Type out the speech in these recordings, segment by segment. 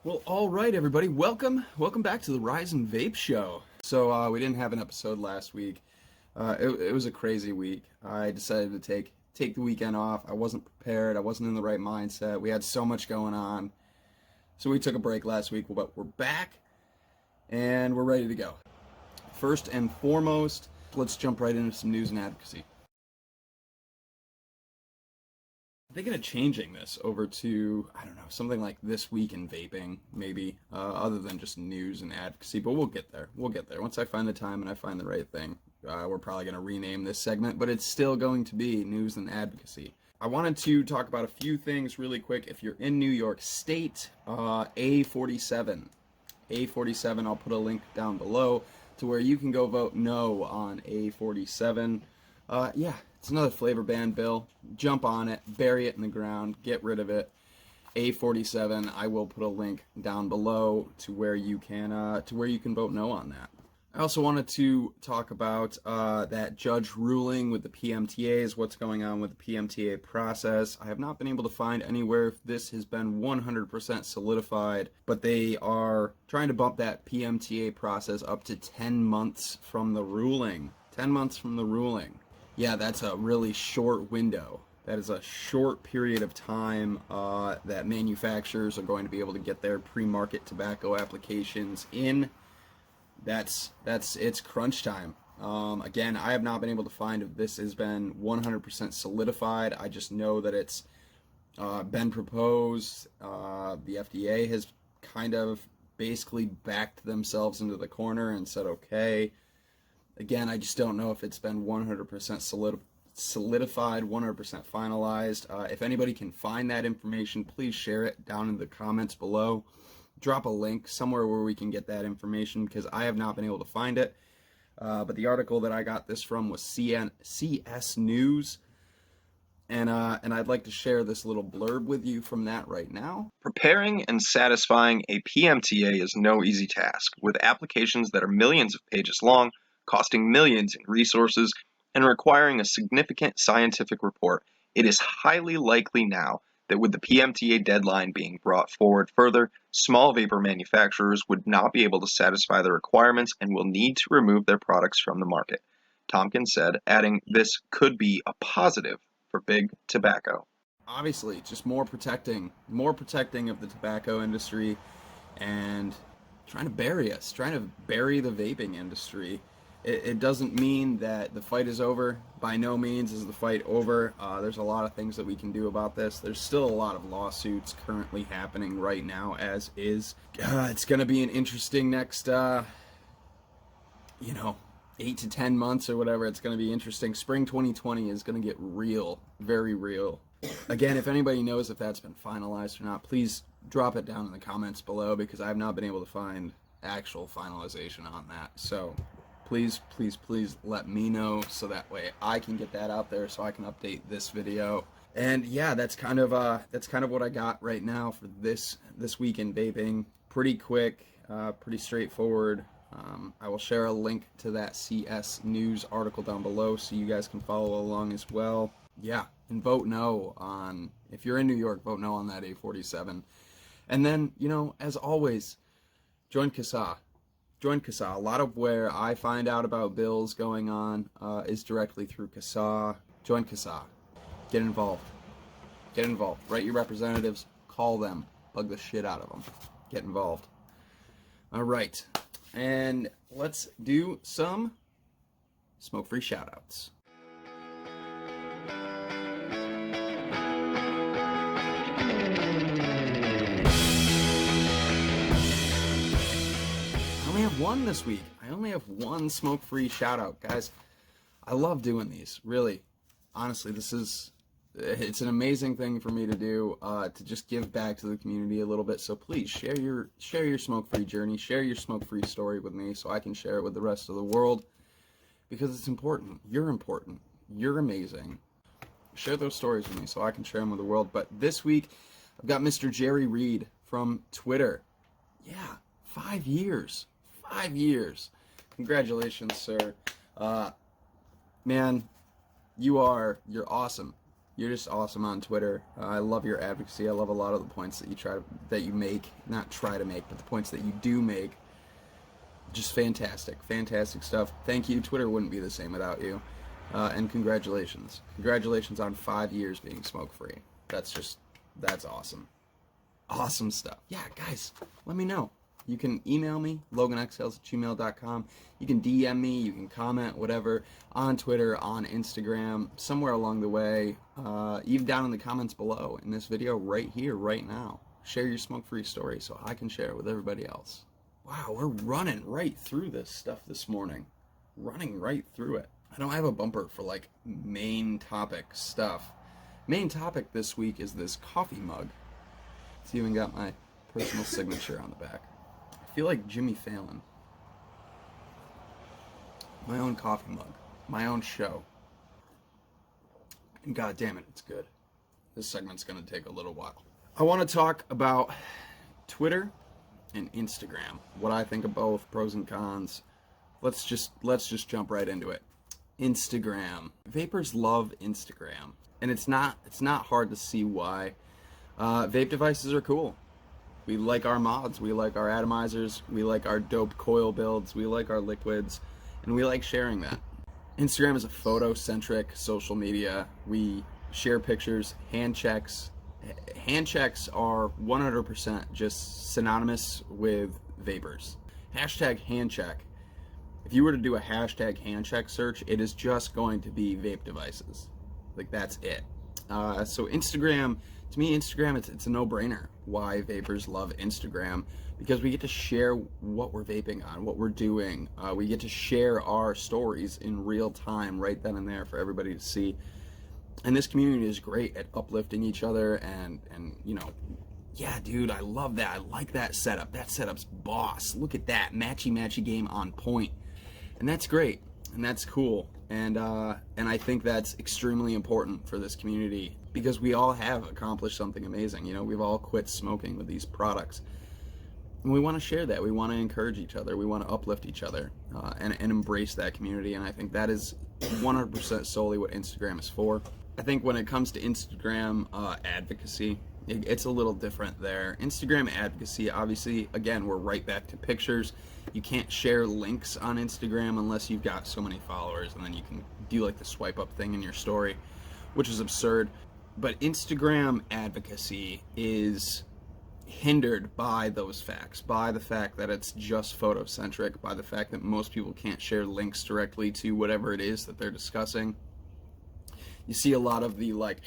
Well, all right, everybody. Welcome back to the Rise and Vape Show. So we didn't have an episode last week. It was a crazy week. I decided to take the weekend off. I wasn't prepared. I wasn't in the right mindset. We had so much going on. So we took a break last week, but we're back and we're ready to go. First and foremost, let's jump right into some news and advocacy. Thinking of changing this over to, I don't know, something like This Week in Vaping, maybe, other than just news and advocacy, but we'll get there. Once I find the time and I find the right thing, we're probably going to rename this segment, but it's still going to be news and advocacy. I wanted to talk about a few things really quick. If you're in New York State, A47, I'll put a link down below to where you can go vote no on A47. It's another flavor ban bill. Jump on it, bury it in the ground, get rid of it. A47, I will put a link down below to where you can vote no on that. I also wanted to talk about that judge ruling with the PMTAs, what's going on with the PMTA process. I have not been able to find anywhere if this has been 100% solidified, but they are trying to bump that PMTA process up to 10 months from the ruling. 10 months from the ruling. Yeah, that's a really short window. That is a short period of time that manufacturers are going to be able to get their pre-market tobacco applications in. It's crunch time. Again, I have not been able to find if this has been 100% solidified. I just know that it's been proposed. The FDA has kind of basically backed themselves into the corner and said, okay. Again, I just don't know if it's been 100% solidified, 100% finalized. If anybody can find that information, please share it down in the comments below. Drop a link somewhere where we can get that information because I have not been able to find it. But the article that I got this from was CSNews. And I'd like to share this little blurb with you from that right now. Preparing and satisfying a PMTA is no easy task, with applications that are millions of pages long, costing millions in resources, and requiring a significant scientific report. It is highly likely now that with the PMTA deadline being brought forward further, small vapor manufacturers would not be able to satisfy the requirements and will need to remove their products from the market, Tompkins said, adding this could be a positive for big tobacco. Obviously, just more protecting of the tobacco industry and trying to bury the vaping industry. It doesn't mean that the fight is over. By no means is the fight over. There's a lot of things that we can do about this. There's still a lot of lawsuits currently happening right now, as is. It's going to be an interesting next, 8 to 10 months or whatever. It's going to be interesting. Spring 2020 is going to get real, very real. Again, if anybody knows if that's been finalized or not, please drop it down in the comments below because I have not been able to find actual finalization on that. So please let me know so that way I can get that out there so I can update this video. And yeah, that's kind of what I got right now for this week in vaping. Pretty quick, pretty straightforward. I will share a link to that CSNews article down below so you guys can follow along as well. Yeah, and vote no on, if you're in New York, vote no on that A47. And then, as always, join CASAA. Join CASAA. A lot of where I find out about bills going on is directly through CASAA. Join CASAA. Get involved. Write your representatives. Call them. Bug the shit out of them. Get involved. All right. And let's do some smoke-free shout-outs. I only have one this week. I only have one smoke-free shout-out, guys. I love doing these, really. Honestly, it's an amazing thing for me to do, to just give back to the community a little bit. So please share your smoke-free journey, share your smoke-free story with me so I can share it with the rest of the world because it's important. You're important. You're amazing. Share those stories with me so I can share them with the world. But this week, I've got Mr. Jerry Reed from Twitter. Yeah, 5 years. 5 years. Congratulations, sir. Man, you're awesome. You're just awesome on Twitter. I love your advocacy. I love a lot of the points that you make, not try to make, but the points that you do make. Just fantastic, fantastic stuff. Thank you. Twitter wouldn't be the same without you. And congratulations. Congratulations on 5 years being smoke-free. That's awesome. Awesome stuff. Yeah, guys, let me know. You can email me, loganexhales@gmail.com. You can DM me, you can comment, whatever, on Twitter, on Instagram, somewhere along the way, even down in the comments below in this video right here, right now. Share your smoke-free story so I can share it with everybody else. Wow, we're running right through this stuff this morning. Running right through it. I don't have a bumper for, like, main topic stuff. Main topic this week is this coffee mug. It's even got my personal signature on the back. I feel like Jimmy Fallon. My own coffee mug. My own show. And god damn it, it's good. This segment's gonna take a little while. I want to talk about Twitter and Instagram. What I think of both, pros and cons. Let's just jump right into it. Instagram. Vapors love Instagram. And it's not hard to see why. Vape devices are cool. We like our mods, we like our atomizers, we like our dope coil builds, we like our liquids, and we like sharing that. Instagram is a photo-centric social media. We share pictures, hand checks. Hand checks are 100% just synonymous with vapors. Hashtag hand check. If you were to do a hashtag hand check search, it is just going to be vape devices. Like, that's it. So Instagram, to me, Instagram, it's a no-brainer why vapors love Instagram, because we get to share what we're vaping on, what we're doing. We get to share our stories in real time right then and there for everybody to see. And this community is great at uplifting each other and you know, yeah, dude, I love that. I like that setup. That setup's boss. Look at that. Matchy game on point. And that's great. And that's cool. And I think that's extremely important for this community, because we all have accomplished something amazing. You know, we've all quit smoking with these products. And we want to share that. We want to encourage each other. We want to uplift each other and embrace that community. And I think that is 100% solely what Instagram is for. I think when it comes to Instagram advocacy, it's a little different there. Instagram advocacy, obviously, again, we're right back to pictures. You can't share links on Instagram unless you've got so many followers, and then you can do like the swipe up thing in your story, which is absurd. But Instagram advocacy is hindered by those facts, by the fact that it's just photocentric, by the fact that most people can't share links directly to whatever it is that they're discussing. You see a lot of the, like,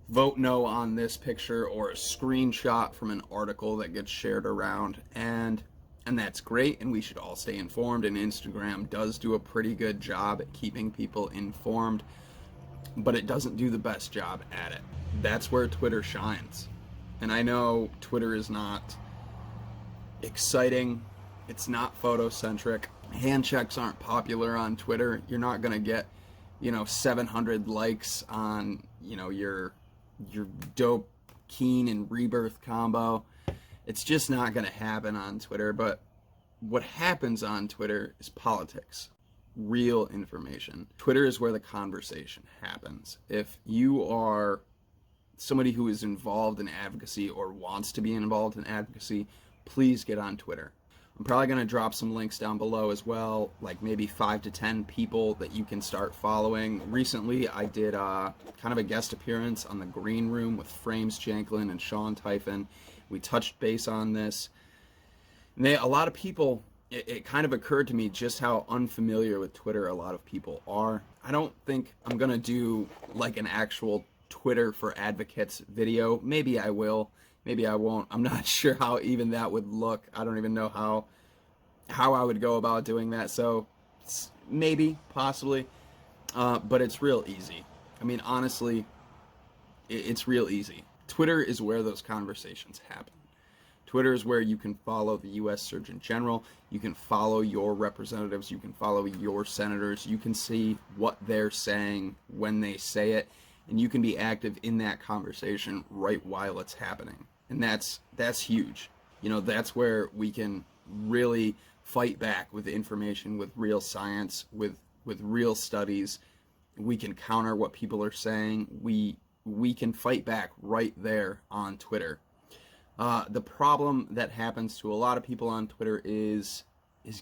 vote no on this picture, or a screenshot from an article that gets shared around, and that's great, and we should all stay informed, and Instagram does do a pretty good job at keeping people informed, but it doesn't do the best job at it. That's where Twitter shines. And I know Twitter is not exciting, it's not photocentric, hand checks aren't popular on Twitter. You're not gonna get, you know, 700 likes on, you know, your dope Keen and Rebirth combo. It's just not going to happen on Twitter. But what happens on Twitter is politics, real information. Twitter is where the conversation happens. If you are somebody who is involved in advocacy or wants to be involved in advocacy, please get on Twitter. I'm probably going to drop some links down below as well, like maybe 5 to 10 people that you can start following. Recently, I did kind of a guest appearance on the Green Room with Frames Janklin and Sean Typhon. We touched base on this. And a lot of people, it kind of occurred to me just how unfamiliar with Twitter a lot of people are. I don't think I'm going to do like an actual Twitter for Advocates video. Maybe I will. Maybe I won't. I'm not sure how even that would look. I don't even know how I would go about doing that. So maybe, possibly, but it's real easy. I mean, honestly, it's real easy. Twitter is where those conversations happen. Twitter is where you can follow the U.S. Surgeon General. You can follow your representatives. You can follow your senators. You can see what they're saying when they say it, and you can be active in that conversation right while it's happening. And that's huge. You know, that's where we can really fight back with information, with real science, with real studies, We can counter what people are saying. We can fight back right there on Twitter. The problem that happens to a lot of people on Twitter is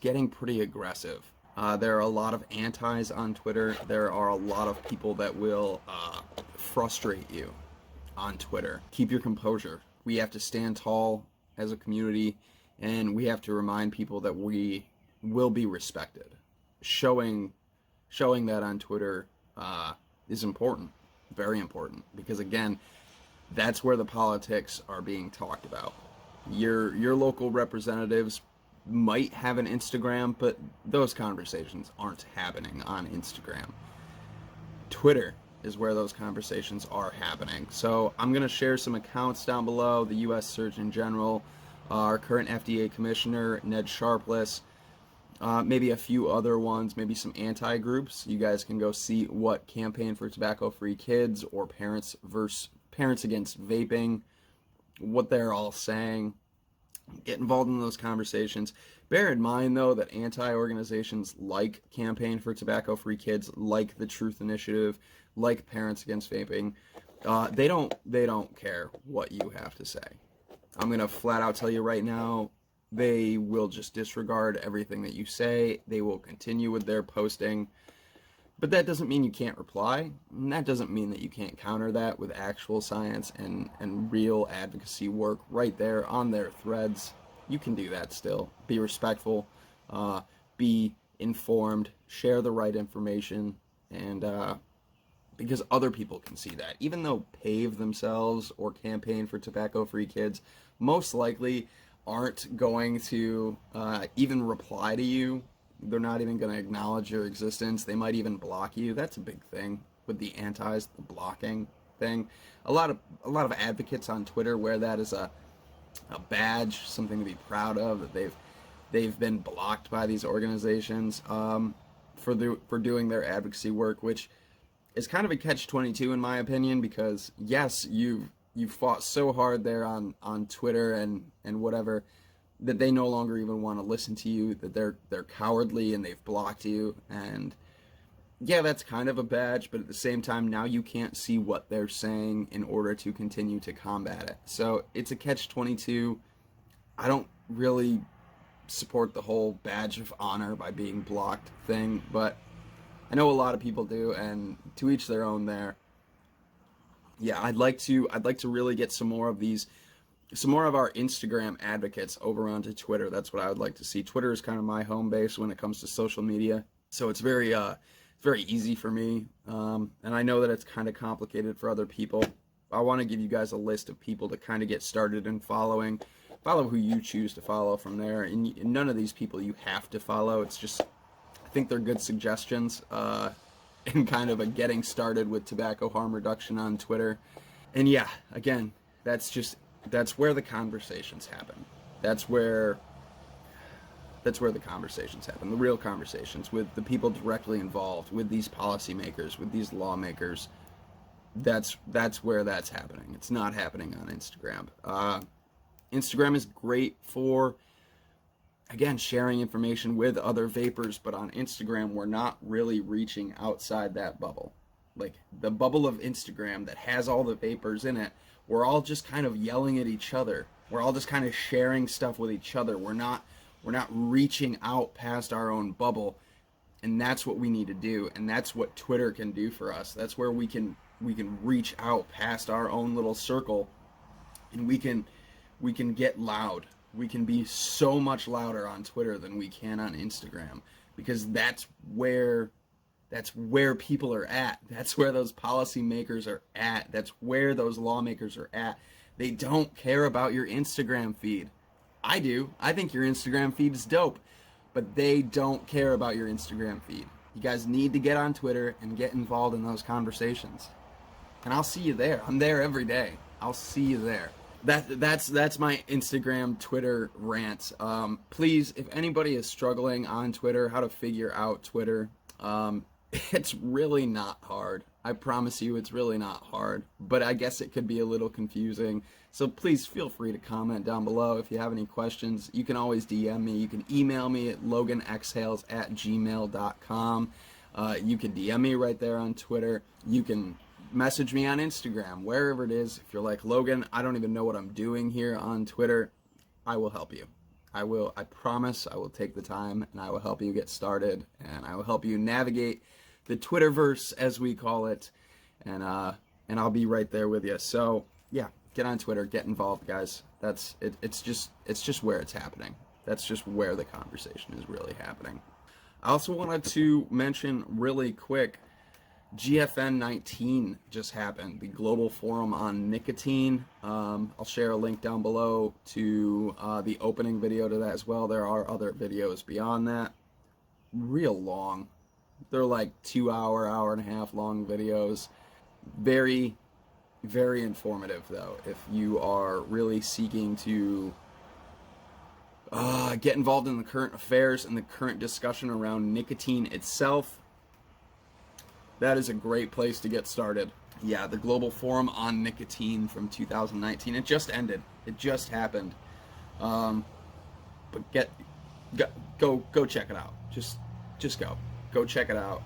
getting pretty aggressive. There are a lot of antis on Twitter. There are a lot of people that will frustrate you on Twitter. Keep your composure. We have to stand tall as a community, and we have to remind people that we will be respected. Showing that on Twitter is important, very important, because again, that's where the politics are being talked about. Your local representatives might have an Instagram, but those conversations aren't happening on Instagram. Twitter is where those conversations are happening. So I'm going to share some accounts down below. The U.S. Surgeon General, our current FDA Commissioner, Ned Sharpless, maybe a few other ones, maybe some anti-groups. You guys can go see what Campaign for Tobacco-Free Kids or Parents Against Vaping, what they're all saying. Get involved in those conversations. Bear in mind, though, that anti-organizations like Campaign for Tobacco-Free Kids, like the Truth Initiative, like Parents Against Vaping, they don't care what you have to say. I'm gonna flat out tell you right now, they will just disregard everything that you say. They will continue with their posting. But that doesn't mean you can't reply, and that doesn't mean that you can't counter that with actual science and real advocacy work right there on their threads. You can do that still. Be respectful, be informed, share the right information, and because other people can see that. Even though PAVE themselves or Campaign for Tobacco-Free Kids most likely aren't going to even reply to you. They're not even going to acknowledge your existence. They might even block you. That's a big thing with the antis, the blocking thing. A lot of advocates on Twitter wear that as a badge, something to be proud of, that they've been blocked by these organizations for doing their advocacy work, which is kind of a catch-22 in my opinion, because yes, you've fought so hard there on Twitter and whatever, that they no longer even want to listen to you, that they're cowardly and they've blocked you. And yeah, that's kind of a badge, but at the same time, now you can't see what they're saying in order to continue to combat it. So it's a catch-22. I don't really support the whole badge of honor by being blocked thing, but I know a lot of people do, and to each their own there. Yeah, I'd like to really get some more of our Instagram advocates over onto Twitter. That's what I would like to see. Twitter is kind of my home base when it comes to social media, so it's very easy for me, and I know that it's kind of complicated for other people. I want to give you guys a list of people to kind of get started in following. Follow who you choose to follow from there, and none of these people you have to follow. It's just, I think they're good suggestions and kind of a getting started with tobacco harm reduction on Twitter. And yeah, again, that's where the conversations happen. That's where the conversations happen, the real conversations with the people directly involved, with these policymakers, with these lawmakers. That's where that's happening. It's not happening on Instagram. Instagram is great for, again, sharing information with other vapors, but on Instagram, we're not really reaching outside that bubble. Like, the bubble of Instagram that has all the vapors in it, we're all just kind of yelling at each other. We're all just kind of sharing stuff with each other. We're not reaching out past our own bubble, and that's what we need to do, and that's what Twitter can do for us. That's where we can reach out past our own little circle, and we can get loud. We can be so much louder on Twitter than we can on Instagram, because that's where people are at. That's where those policymakers are at. That's where those lawmakers are at. They don't care about your Instagram feed. I do. I think your Instagram feed is dope, but they don't care about your Instagram feed. You guys need to get on Twitter and get involved in those conversations. And I'll see you there. I'm there every day. I'll see you there. That's my Instagram, Twitter rant. Please, if anybody is struggling on Twitter, how to figure out Twitter, it's really not hard. I promise you, it's really not hard. But I guess it could be a little confusing. So please feel free to comment down below if you have any questions. You can always DM me. You can email me at loganexhales@gmail.com. You can DM me right there on Twitter. You can message me on Instagram, wherever it is. If you're like, Logan, I don't even know what I'm doing here on Twitter, I will help you. I promise I will take the time and I will help you get started, and I will help you navigate the Twitterverse, as we call it, and I'll be right there with you. So yeah, get on Twitter, get involved, guys. That's it. It's just where it's happening. That's just where the conversation is really happening. I also wanted to mention really quick, GFN 19 just happened, the Global Forum on Nicotine. I'll share a link down below to the opening video to that as well. There are other videos beyond that. Real long. They're like 2 hour, hour and a half long videos. Very, very informative though, if you are really seeking to get involved in the current affairs and the current discussion around nicotine itself. That is a great place to get started. Yeah, the Global Forum on Nicotine from 2019. It just ended. It just happened. But go check it out. Just go check it out.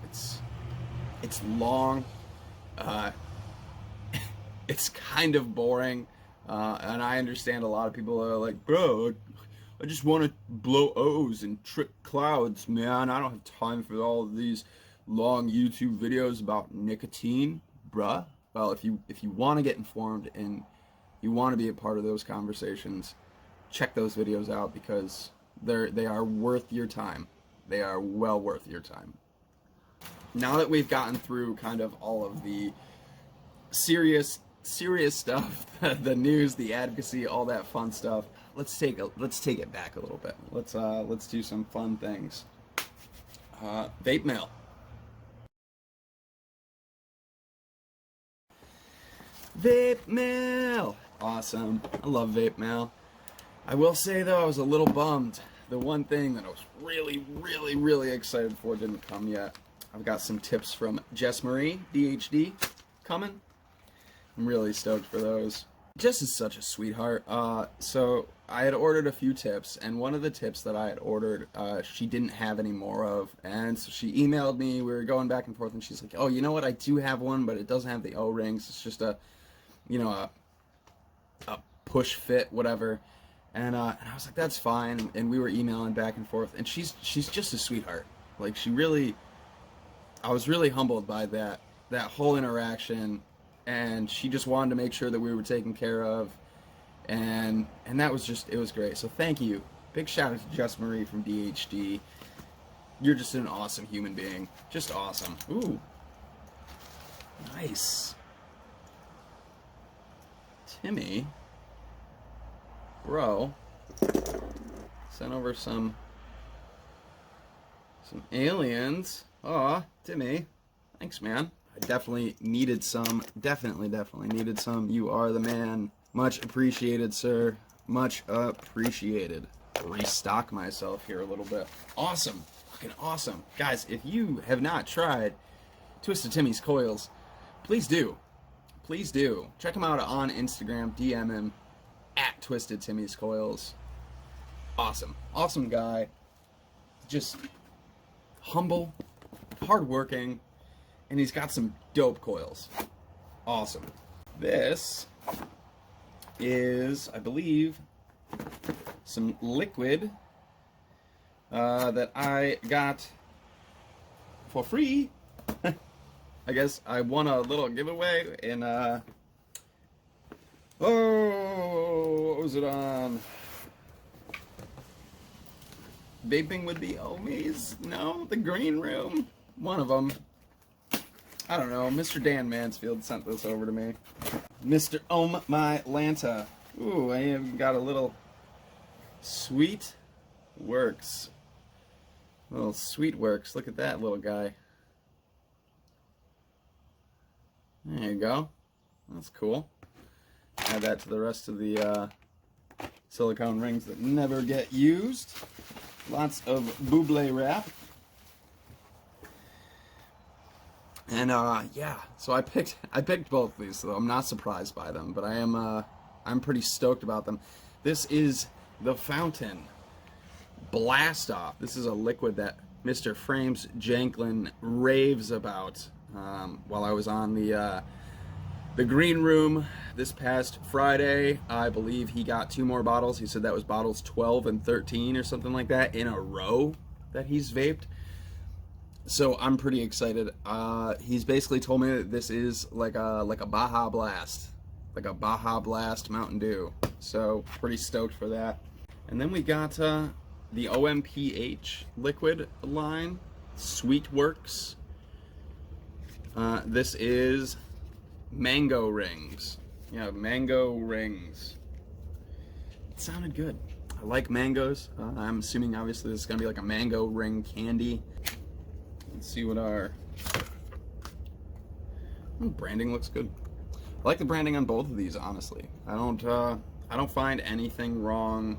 It's long. It's kind of boring, and I understand a lot of people are like, bro, I just want to blow O's and trick clouds, man. I don't have time for all of these long YouTube videos about nicotine, bruh. Well, if you want to get informed and you want to be a part of those conversations, check those videos out, because they are worth your time. They are well worth your time. Now that we've gotten through kind of all of the serious stuff, the news, the advocacy, all that fun stuff, let's take it back a little bit. Let's do some fun things. Vape mail. Vape mail! Awesome. I love vape mail. I will say though, I was a little bummed. The one thing that I was really excited for didn't come yet. I've got some tips from Jess Marie, DHD, coming. I'm really stoked for those. Jess is such a sweetheart. So I had ordered a few tips, and one of the tips that I had ordered, she didn't have any more of, and so she emailed me. We were going back and forth, and she's like, "Oh, you know what? I do have one, but it doesn't have the O-rings. It's just a push fit, whatever." And I was like, "That's fine." And we were emailing back and forth, and she's just a sweetheart. Like, I was really humbled by that whole interaction. And she just wanted to make sure that we were taken care of, and that was it was great. So thank you. Big shout out to Jess Marie from DHD. You're just an awesome human being. Just awesome. Ooh. Nice. Timmy. Bro. Sent over some aliens. Aw, Timmy. Thanks, man. I definitely needed some. Definitely needed some. You are the man. Much appreciated, sir. Much appreciated. Restock myself here a little bit. Awesome. Fucking awesome. Guys, if you have not tried Twisted Timmy's Coils, please do. Please do. Check him out on Instagram. DM him at Twisted Timmy's Coils. Awesome. Awesome guy. Just humble, hardworking, and he's got some dope coils. Awesome. This is, I believe, some liquid that I got for free. I guess I won a little giveaway in, what was it on? Vaping with the Omies? No, the Green Room? One of them. I don't know. Mr. Dan Mansfield sent this over to me. Mr. My Lanta. Ooh, I even got a little Sweet Works. Little Sweet Works. Look at that little guy. There you go. That's cool. Add that to the rest of the silicone rings that never get used. Lots of buble wrap. And yeah, so I picked both of these, so I'm not surprised by them, but I'm pretty stoked about them. This is the Fountain Blast Off. This is a liquid that Mr. Frames Janklin raves about while I was on the green room this past Friday. I believe he got 2 more bottles. He said that was bottles 12 and 13 or something like that in a row that he's vaped. So I'm pretty excited. He's basically told me that this is like a Baja Blast. Like a Baja Blast Mountain Dew. So pretty stoked for that. And then we got the OMPH liquid line, Sweet Works. This is mango rings. Yeah, mango rings. It sounded good. I like mangoes. I'm assuming obviously this is gonna be like a mango ring candy. Let's see what our branding looks good. I like the branding on both of these, honestly. I don't find anything wrong.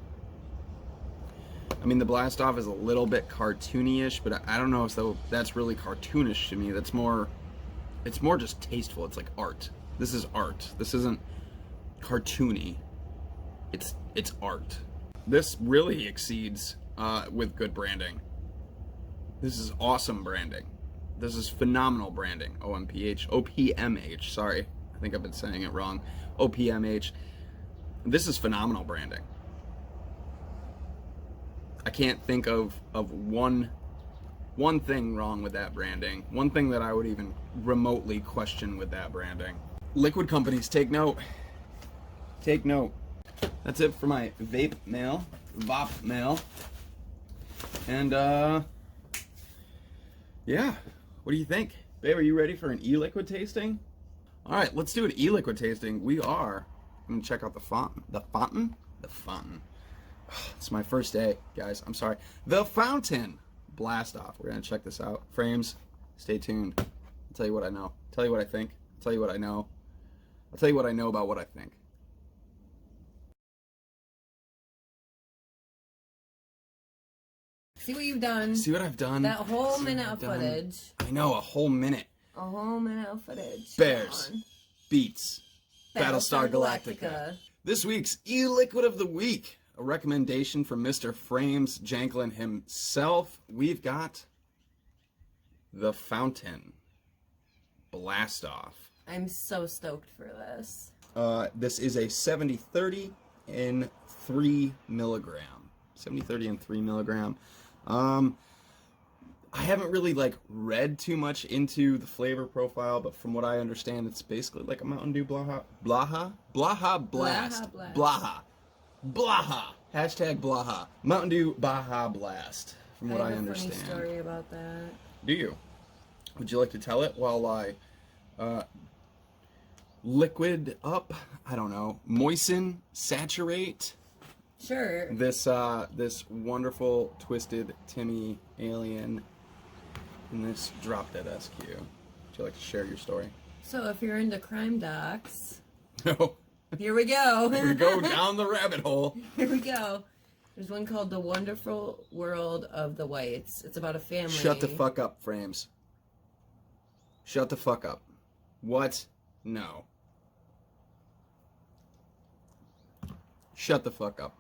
I mean, the Blast Off is a little bit cartoony-ish, but I don't know if that's really cartoonish to me. It's more just tasteful. It's like art. This is art. This isn't cartoony. It's art. This really exceeds with good branding. This is awesome branding. This is phenomenal branding. OPMH, sorry. I think I've been saying it wrong. OPMH. This is phenomenal branding. I can't think of one thing wrong with that branding. One thing that I would even remotely question with that branding. Liquid companies, take note. Take note. That's it for my vape mail, VOP mail. And yeah, what do you think? Babe, are you ready for an e-liquid tasting? All right, let's do an e-liquid tasting. I'm gonna check out the fountain. The fountain? The fountain. It's my first day, guys. I'm sorry. The Fountain Blast Off. We're gonna check this out. Frames, stay tuned. I'll tell you what I know. I'll tell you what I think. I'll tell you what I know. I'll tell you what I know about what I think. See what you've done. See what I've done. That whole minute of footage. I know, a whole minute. A whole minute of footage. Bears beats Battlestar Galactica. This week's e-liquid of the week. A recommendation from Mr. Frames Janklin himself. We've got the Fountain Blast Off. I'm so stoked for this. This is a 70-30 in 3 milligram. 70-30 in 3 milligram. I haven't really read too much into the flavor profile, but from what I understand, it's basically like a Mountain Dew Blaha Blast. Blaha. Hashtag Blaha. Mountain Dew Baja Blast, from what I understand. I have a funny story about that. Do you? Would you like to tell it while I liquid up? I don't know. Moisten, saturate. Sure. This wonderful Twisted Timmy alien in this Drop Dead SQ. Would you like to share your story? So if you're into crime docs, No. here we go. Here we go down the rabbit hole. Here we go. There's one called The Wonderful World of the Whites. It's about a family. Shut the fuck up, Frames. Shut the fuck up. What? No. Shut the fuck up.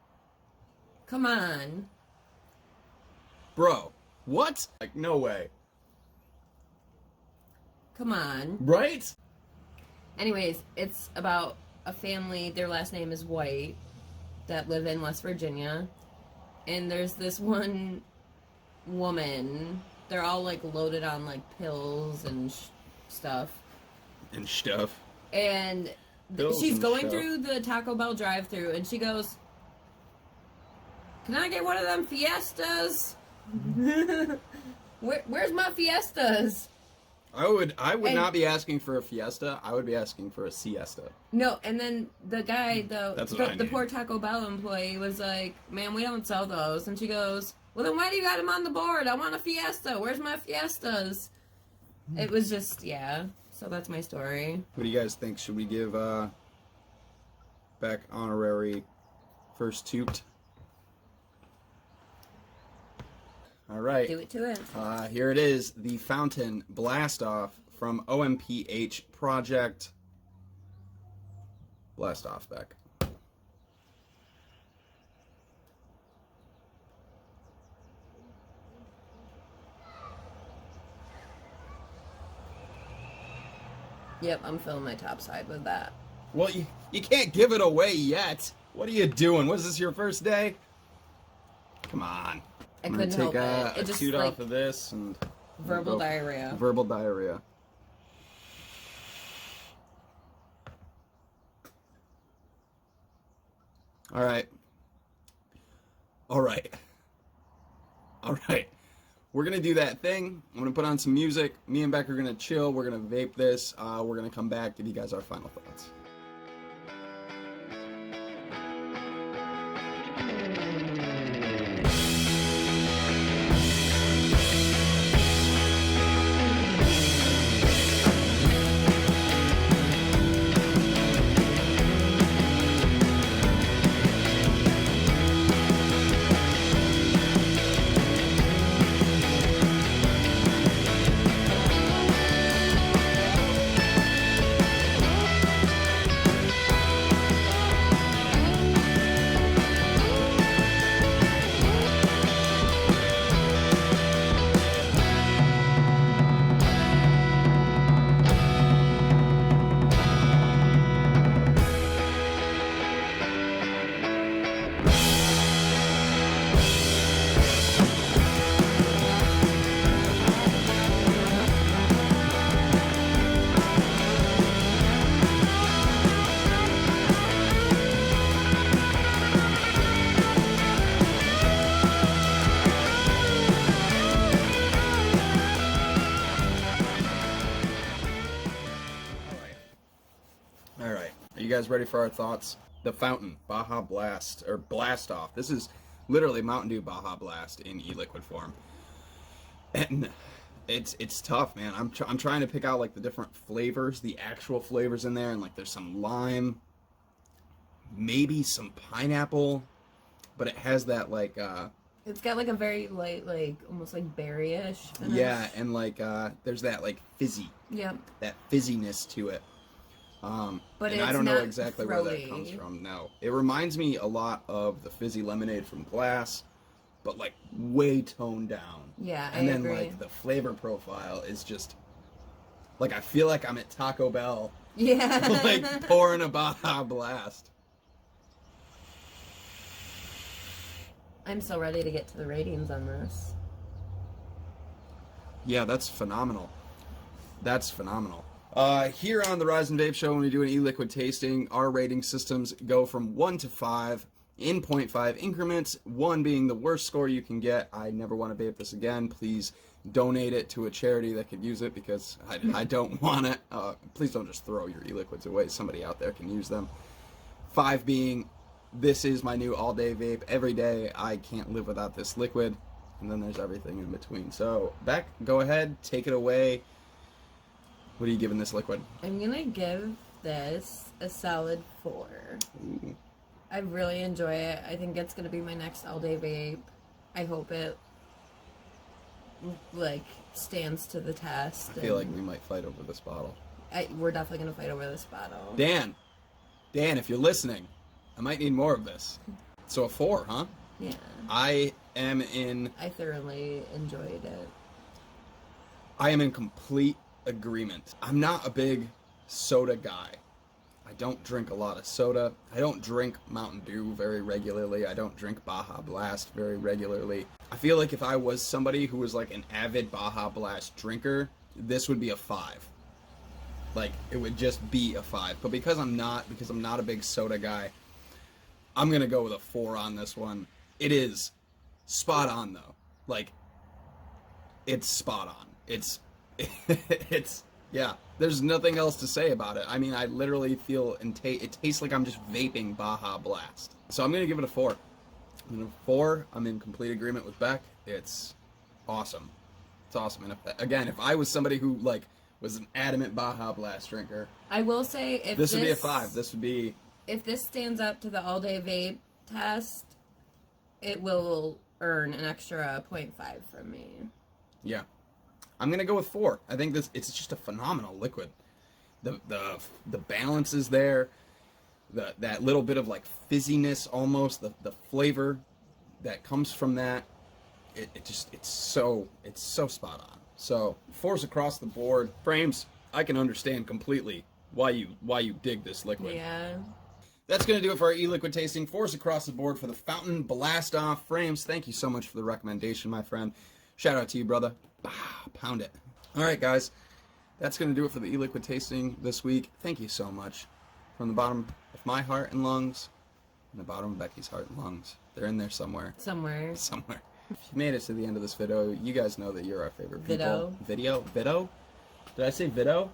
Come on. Bro. What? No way. Come on. Right? Anyways, it's about a family, their last name is White, that live in West Virginia. And there's this one woman, they're all loaded on pills and stuff. And stuff. And she's going through the Taco Bell drive-thru and she goes, "Can I get one of them Fiestas?" Where's my Fiestas? I would not be asking for a Fiesta. I would be asking for a siesta. No, and then the guy, the poor need. Taco Bell employee was like, "Man, we don't sell those." And she goes, "Well, then why do you got them on the board? I want a Fiesta. Where's my Fiestas?" It was just, yeah. So that's my story. What do you guys think? Should we give Beck honorary first toot? All right. Do it to it. Here it is, the Fountain Blast Off from OMPH Project. Blast off, Beck. Yep, I'm filling my top side with that. Well, you can't give it away yet. What are you doing? Was this your first day? Come on. I I'm couldn't gonna take help it. It a just, toot like, off of this and verbal diarrhea. Verbal diarrhea. All right. All right. All right. We're going to do that thing. I'm going to put on some music. Me and Beck are going to chill. We're going to vape this. We're going to come back, give you guys our final thoughts. All right. Are you guys ready for our thoughts? The Fountain Baja Blast, or Blast Off. This is literally Mountain Dew Baja Blast in e-liquid form. And it's tough, man. I'm trying to pick out like the different flavors, the actual flavors in there, and like there's some lime, maybe some pineapple, but it has that like It's got like a very light, like almost like berry-ish finish. yeah, and like there's that like fizzy, Yep. that fizziness to it. But and it's I don't know not exactly throaty. where that comes from. No, it reminds me a lot of the fizzy lemonade from Glass, but like way toned down. Yeah, and I then agree. like the flavor profile is just like I feel like I'm at Taco Bell, Yeah. like pouring a Baja Blast. I'm so ready to get to the ratings on this. Yeah, that's phenomenal. That's phenomenal. Here on the Rise and Vape Show, when we do an e-liquid tasting, our rating systems go from 1 to 5 in 0.5 increments, 1 being the worst score you can get. I never want to vape this again. Please donate it to a charity that could use it because I don't want it. Please don't just throw your e-liquids away. Somebody out there can use them. 5 being, this is my new all-day vape. Every day, I can't live without this liquid. And then there's everything in between. So, Beck, go ahead, take it away. What are you giving this liquid? I'm gonna give this a solid 4. Ooh. I really enjoy it. I think it's gonna be my next all-day vape. I hope it like stands to the test. I feel like we might fight over this bottle. We're definitely gonna fight over this bottle. Dan, if you're listening, I might need more of this. So a 4, huh? Yeah. I am thoroughly enjoyed it. in complete agreement. I'm not a big soda guy. I don't drink a lot of soda. I don't drink Mountain Dew very regularly. I don't drink Baja Blast very regularly. I feel like if I was somebody who was like an avid Baja Blast drinker, this would be a 5. Like, it would just be a 5. But because I'm not a big soda guy, I'm going to go with a 4 on this one. It is spot on, though. Like, it's spot on. Yeah, there's nothing else to say about it. I mean, I literally feel it tastes like I'm just vaping Baja Blast. So I'm going to give it a 4. I'm going to 4. I'm in complete agreement with Beck. It's awesome. It's awesome. And if I was somebody who, like, was an adamant Baja Blast drinker, I will say if this would be a 5. This would be... If this stands up to the all-day vape test, it will earn an extra 0.5 from me. Yeah. I'm going to go with 4. I think it's just a phenomenal liquid. The balance is there. That little bit of like fizziness almost, the flavor that comes from that. It's so spot on. So 4s across the board. Frames, I can understand completely why you dig this liquid. Yeah. That's going to do it for our e-liquid tasting. 4s across the board for the Fountain Blast Off Frames. Thank you so much for the recommendation, my friend. Shout out to you, brother. Pound it. All right, guys. That's going to do it for the e-liquid tasting this week. Thank you so much. From the bottom of my heart and lungs, and the bottom of Becky's heart and lungs. They're in there somewhere. Somewhere. Somewhere. If you made it to the end of this video, you guys know that you're our favorite people. Video. Video? Did I say video?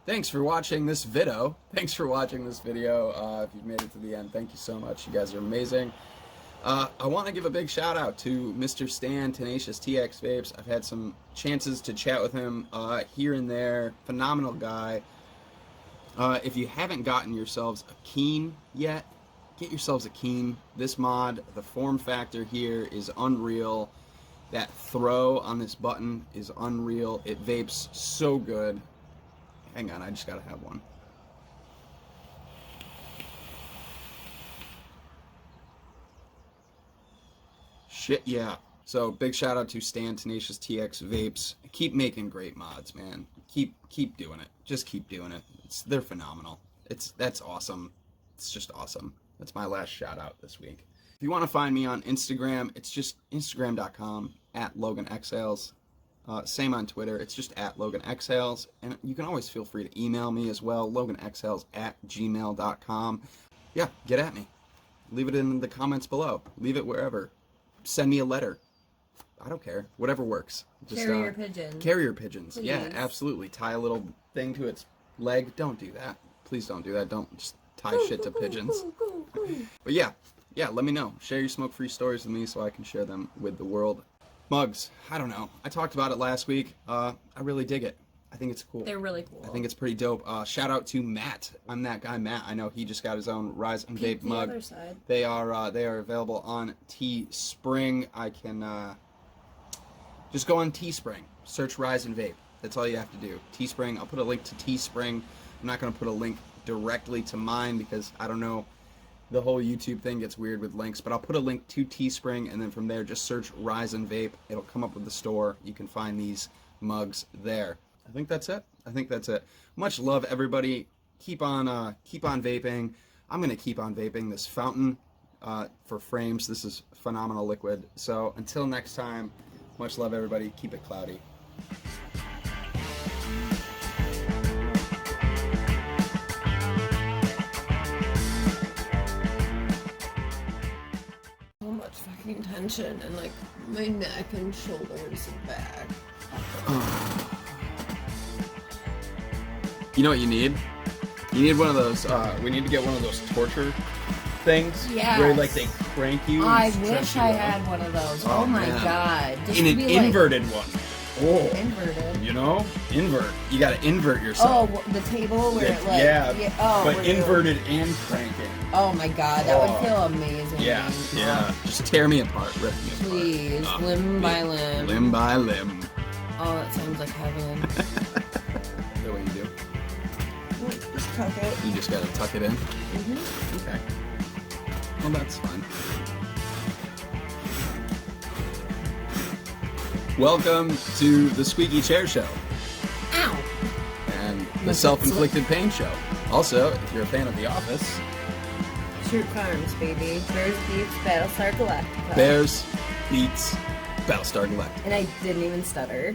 Thanks for watching this video. Thanks for watching this video. If you've made it to the end, thank you so much. You guys are amazing. I want to give a big shout out to Mr. Stan, Tenacious TX Vapes. I've had some chances to chat with him here and there. Phenomenal guy. If you haven't gotten yourselves a Keen yet, get yourselves a Keen. This mod, the form factor here is unreal. That throw on this button is unreal. It vapes so good. Hang on, I just gotta have one. Shit, yeah. So big shout out to Stan Tenacious TX Vapes. Keep making great mods, man. Keep doing it. Just keep doing it. They're phenomenal. That's awesome. It's just awesome. That's my last shout out this week. If you want to find me on Instagram, it's just instagram.com @LoganXales. Same on Twitter, it's just @LoganXales. And you can always feel free to email me as well, loganxales@gmail.com. Yeah, get at me. Leave it in the comments below. Leave it wherever. Send me a letter. I don't care. Whatever works. Just, Carrier pigeon. Carrier pigeons. Please. Yeah, absolutely. Tie a little thing to its leg. Don't do that. Please don't do that. Don't just tie shit to pigeons. But yeah, let me know. Share your smoke-free stories with me so I can share them with the world. Mugs, I don't know. I talked about it last week. I really dig it. I think it's cool. They're really cool. I think it's pretty dope. Shout out to Matt. I'm that guy, Matt. I know he just got his own Rise and Vape mug. Other side. They are available on Teespring. I can just go on Teespring, search Rise and Vape. That's all you have to do. Teespring. I'll put a link to Teespring. I'm not going to put a link directly to mine because I don't know. The whole YouTube thing gets weird with links, but I'll put a link to Teespring, and then from there, just search Rise and Vape. It'll come up with the store. You can find these mugs there. I think that's it. Much love, everybody. Keep on vaping. I'm gonna keep on vaping this Fountain for frames. This is phenomenal liquid. So until next time, much love, everybody. Keep it cloudy. So much fucking tension and like my neck and shoulders and back. You know what you need? You need one of those, we need to get one of those torture things. Yes. Where like they crank you. I and wish stretch I you out. had one of those. Oh, Oh, my man. god. Just In to an be, like, inverted one. Oh. Inverted. You know? Invert. You gotta invert Oh, yourself. the table where it like yeah. oh, But inverted and cranking. Oh my god, that would feel amazing. Yeah. Oh, Just tear me apart, rip me apart. please, limb by limb. Limb by limb. Oh, that sounds like heaven. That's what you do. Just tuck it. You just gotta tuck it in. Mm-hmm. Okay. Well, that's fine. Welcome to the Squeaky Chair Show Ow! and the Self-Inflicted Pain Show. Also, if you're a fan of The Office, Shoot farms, baby. Bears beats Battlestar Galactica. Bears beats Battlestar Galactica. And I didn't even stutter.